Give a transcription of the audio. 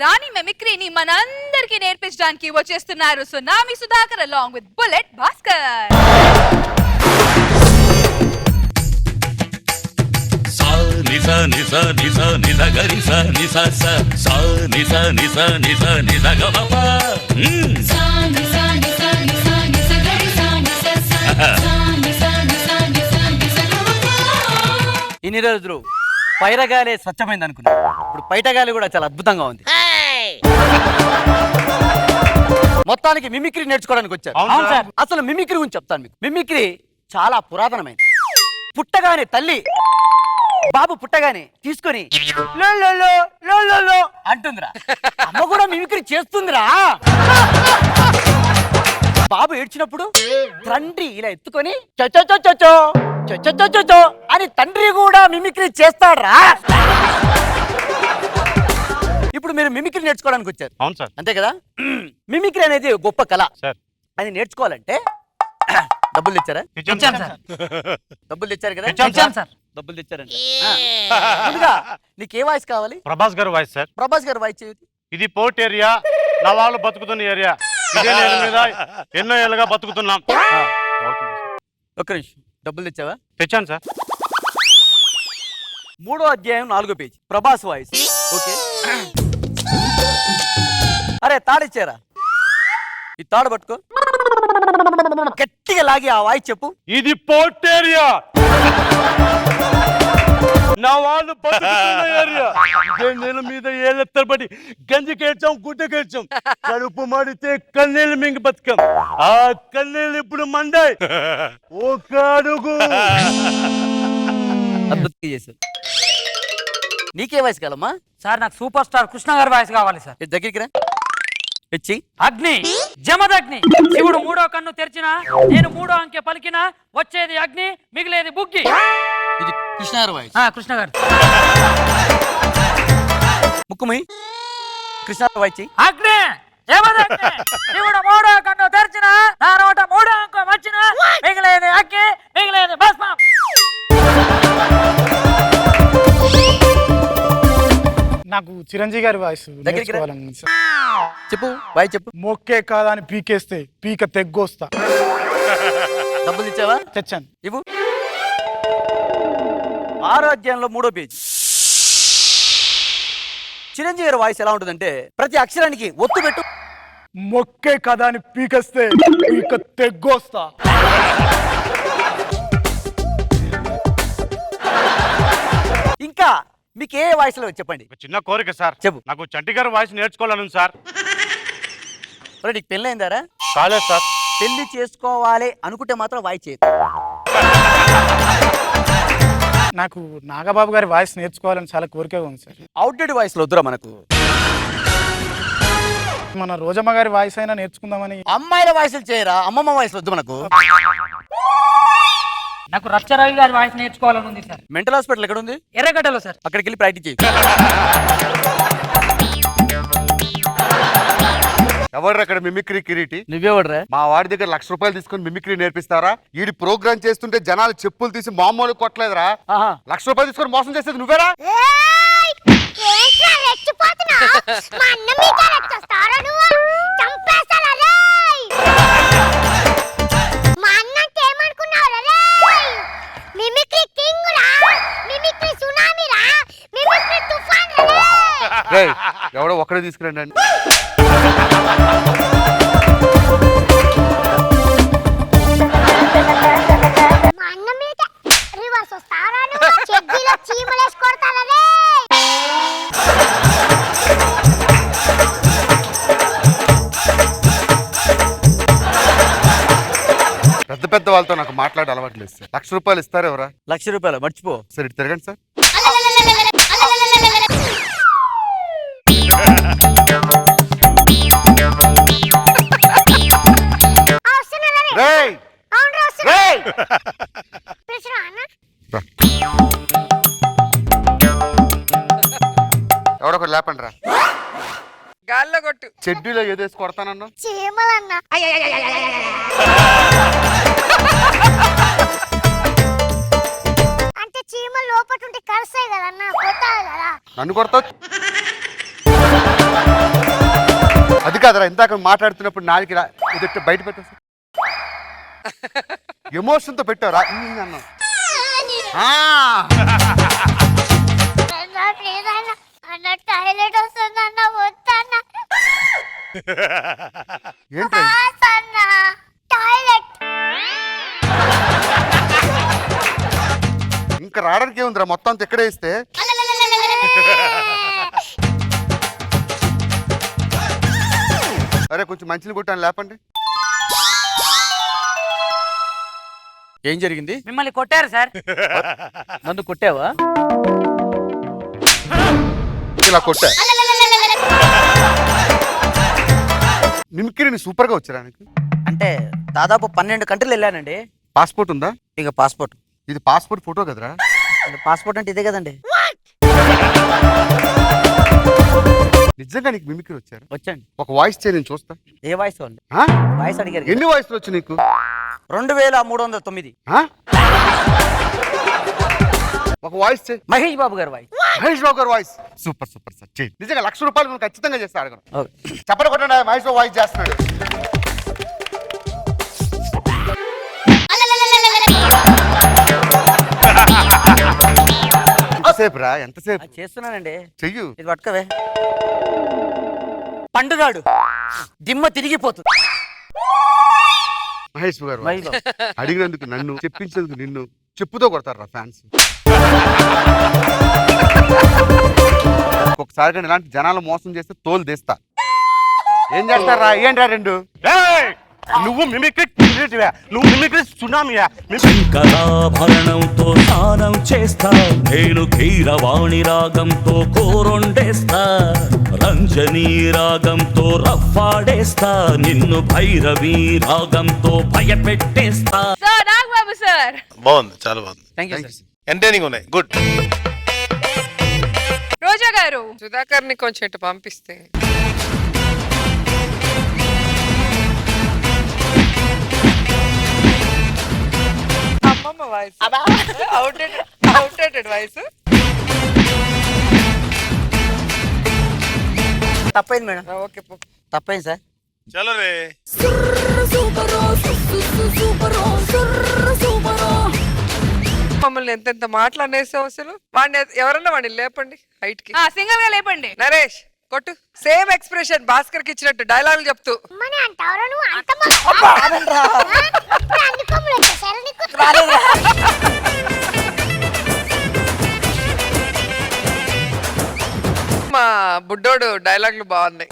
రాణి మెమిక్రీని మనందరికీ నేర్పించడానికి వచ్చేస్తున్నారు tsunami Sudhakar along with bullet Bhaskar. నిసా నిసా నిసా నిస గరి సా నిసా సా సా నిసా నిసా నిసా నిస గమప సా నిసా నిసా నిసా నిస గరి సా నిసా సా సా నిసా నిసా నిసా నిస గమప. ఇన్ని రోజులు పైరగాలి స్వచ్ఛమైంది అనుకున్నా, ఇప్పుడు పైటగాలి కూడా చాలా అద్భుతంగా ఉంది. మొత్తానికి మిమిక్రీ నేర్చుకోవడానికి వచ్చారు. అవును సార్. అసలు మిమిక్రీ గురించి చెప్తాను మీకు. మిమిక్రీ చాలా పురాతనమైంది. పుట్టగానే తల్లి బాబు పుట్టగానే తీసుకొని అంటుందిరా, అమ్మ కూడా మిమిక్రీ చేస్తుందిరా. బాబు ఏడ్చినప్పుడు తండ్రి ఇలా ఎత్తుకొని చొచ్చో అని తండ్రి కూడా మిమిక్రీ చేస్తాడ్రా. ఇప్పుడు మీరు మిమిక్రీ నేర్చుకోవడానికి వచ్చారు. అవును సార్. అంతే కదా. మిమిక్రీ అనేది గొప్ప కళ. అది నేర్చుకోవాలంటే డబ్బులు తెచ్చారా? డబ్బులు తెచ్చారు కదా. డబ్బులు తెచ్చారండి. ముందుగా నీకు ఏ వాయిస్ కావాలి? ప్రభాస్ గారు వాయిస్ సార్. ప్రభాస్ గారు వాయిస్ చేయదు. ఇది పోర్ట్ ఏరియా, నా వాళ్ళు బతుకుతున్న ఏరియా. ఇదే నేల మీద ఎన్నో ఏళ్ళుగా బతుకుతున్నాం. ఒక్క నిమిషం. డబ్బులు తెచ్చావా? తెచ్చాను సార్. 3వ అధ్యాయం 4వ పేజీ ప్రభాస్ వాయిస్. ఓకే. అరే తాడిచ్చారా? ఈ తాడు పట్టుకో, గట్టిగా లాగి ఆ వాయిస్ చెప్పు. ఇది పోర్ట్ ఏరియా, నా వాళ్ళు బతుకుతున్న ఏరియా. ఇదే నేల మీద ఏళ్ళ తరబడి గంజి కేడ్చాం, గుడ్డ కేడ్చాం, కడుపు మడితే కన్నీళ్ళు మింగి బతుకాం. ఆ కన్నీళ్ళు ఇప్పుడు మండాయి. ఒక అడుగు అద్భుతంగా చేశారు. నీకే వాయిస్ కావాలమ్మా? సార్ నాకు సూపర్ స్టార్ కృష్ణ గారి వాయిస్ కావాలి సార్. దగ్గరికి రా. ఇచ్చి అగ్ని జమదగ్ని, శివుడు 3వ కన్ను తెరిచినా, నేను 3వ అంకె పలికినా, వచ్చేది అగ్ని, మిగిలేది బుగ్గి. ఇది కృష్ణ గారి వాయిస్. కృష్ణ గారు. ముక్కుమై కృష్ణ గారి వాయిస్ చెయ్యి. అగ్ని జమదగ్ని, శివుడు 3వ కన్ను తెరిచినా, నా నోట 3వ అంకె వచ్చినా, మిగిలేది అగ్ని, మిగిలేది భస్మం. నాకు చిరంజీవి గారి వాయిస్ చెప్పు. వాయిస్ చెప్పు. మొక్కే కాదా అని పీకేస్తే పీక తెగ్గొస్తా. డబ్బులు ఇచ్చావా? తెచ్చాను. ఇవ్వు. 6వ అధ్యాయంలో 3వ పేజీ చిరంజీవి గారి వాయిస్ ఎలా ఉంటుందంటే ప్రతి అక్షరానికి ఒత్తు పెట్టు. మొక్కే కాదా అని పీకేస్తే పీక తెగ్గొస్తా. ఇంకా మీకు ఏ వాయిస్ లో చెప్పండి. చిన్న కోరిక సార్. చెప్పు. నాకు చంటి గారి వాయిస్ నేర్చుకోవాలను సార్. నీకు పెళ్ళి అయిందారా? కాలేదు సార్. పెళ్లి చేసుకోవాలి అనుకుంటే మాత్రం వాయిస్ చేయదు. నాకు నాగబాబు గారి వాయిస్ నేర్చుకోవాలని చాలా కోరికగా ఉంది సార్. అవుట్డేట్ వాయిస్ లో వద్దురా మనకు. మన రోజమ్మ గారి వాయిస్ అయినా నేర్చుకుందామని. అమ్మాయిల వాయిస్లు చేయరా, అమ్మమ్మ వాయిస్ వద్దు మనకు. నాకు రచ్చరవి గారి వాయిస్ నేర్చుకోవాలని ఉంది సార్. మెంటల్ హాస్పిటల్ ఎక్కడ ఉంది? ఎర్రగడ్డలో సార్. అక్కడికి వెళ్ళి ప్రాక్టీస్ చేయి. ఎవరు అక్కడ మిమిక్రీ కిరీటి? నువ్వేవడరా? మా వాడి దగ్గర ₹1,00,000 తీసుకొని మిమిక్రీ నేర్పిస్తారా? ఈడి ప్రోగ్రామ్ చేస్తుంటే జనాలు చెప్పులు తీసి మామూలు కొట్టలేదురా. ₹1,00,000 తీసుకొని మోసం చేసేది నువ్వేరా? ఎవడో ఒక్కడే తీసుకురండి అండి. పెద్ద పెద్ద వాళ్ళతో నాకు మాట్లాడే అలవాట్లేదు సార్. ₹1,00,000 ఇస్తారు ఎవరా? ₹1,00,000 మర్చిపో. సరే ఇటు తిరగండి సార్. ఎవడొకటి లేపండి రా. గాల్లో కొట్టు. చెడ్డీలో ఏదేసి కొడతానన్నా? చీమలన్నా. అంటే చీమలు లోపల ఉంటే కరుస్తాయి కదన్నా, కొట్టాలి కదా. నన్ను కొడతావు? అది కాదురా ఇందాక మాట్లాడుతున్నప్పుడు నాలుగు ఇది బయట పెట్టు ఎమోషన్ తో పెట్టారా అన్న టాయిలెట్ వస్తుందన్న వద్దన్న ఏంటి టాయిలెట్ ఇంకా రావడానికి ఏముందిరా మొత్తం అంతా ఎక్కడే ఇస్తే అరే కొంచెం మంచిని కొట్టాను లేపండి ఏం జరిగింది? మిమ్మల్ని కొట్టారు సార్. నన్ను కొట్టావా? ఇలా కొట్టా మిమిక్రీని సూపర్ గా వచ్చారా నీకు? అంటే దాదాపు 12 కంట్రీలు వెళ్ళానండి. పాస్పోర్ట్ ఉందా? ఇక పాస్పోర్ట్. ఇది పాస్పోర్ట్ ఫోటో కదరా? పాస్పోర్ట్ అంటే ఇదే కదండి. నిజంగా నీకు మిమిక్రీ వచ్చారు? వచ్చండి. ఒక వాయిస్ చేయి నేను చూస్తా. ఏ వాయిస్ అండి? ఆ? వాయిస్ అడిగారు. ఎన్ని వాయిస్లు వచ్చు నీకు? 2309. ఆ? ఒక వాయిస్ చేయి. మహేష్ బాబు గారి వాయిస్. మహేష్ బాబు గారు వాయిస్ సూపర్ సూపర్ సార్ చేయి. నిజంగా ₹1,00,000 నువ్వు ఖచ్చితంగా చేస్తా అడగను. ఓకే. చెప్పలు కొట్టండి మహేష్ బాబు వాయిస్ చేస్తున్నాడు. ఎంతసేపు రా ఎంతసేపు? అది చేస్తున్నానండి. చెయ్యు. ఇది పట్టుకవే. పండుగాడు దిమ్మ తిరిగిపోతుంది. మహేష్ బాబు గారు మహేష్ బాబు. అడిగినందుకు నన్ను చెప్పించేందుకు నిన్ను చెప్పుతో కొడతారు రా ఫ్యాన్స్. ఒకసారి కానీ ఇలాంటి జనాలు మోసం చేస్తే తోలు తీస్తా. ఏం చేస్తారా? ఏంట్రా రెండు? ఏయ్! నువ్వు మిమిక్రీ క్రియేటివా? నువ్వు మిమిక్రీ సునామీయా? శంకరాభరణంతో స్నానం చేస్తా, నేను కీరవాణి రాగంతో కోరొండేస్తా, రంజనీ రాగంతో రఫాడేస్తా, నిన్ను భైరవి రాగంతో భయపెట్టేస్తా. సో నాగబాబు సార్, బాగుంది, చాలా బాగుంది. Thank you sir. ఎంటర్టైనింగ్ ఉన్నాయి, గుడ్. రోజా గారు, సుధాకర్ ని కొంచెం ఇటు పంపిస్తే. అమ్మమ్మ వాయిస్ అవుట్డేటెడ్ వాయిస్. తప్పైంది మేడం. ఓకే తప్పైంది సార్. చలో రే. మమ్మల్ని ఎంతెంత మాటలు అనేసావు అసలు. వాడిని ఎవరన్నా వాడిని లేపండి హైట్ కి. సింగల్ గా లేపండి. నరేష్ కొట్టు. సేమ్ ఎక్స్ప్రెషన్ భాస్కర్ కి ఇచ్చినట్టు డైలాగులు చెప్తూ. అమ్మని అంటావురా నువ్వు అంత అందుకోములు వచ్చేసారు నీకు. మా బుడ్డోడు డైలాగులు బాగున్నాయి.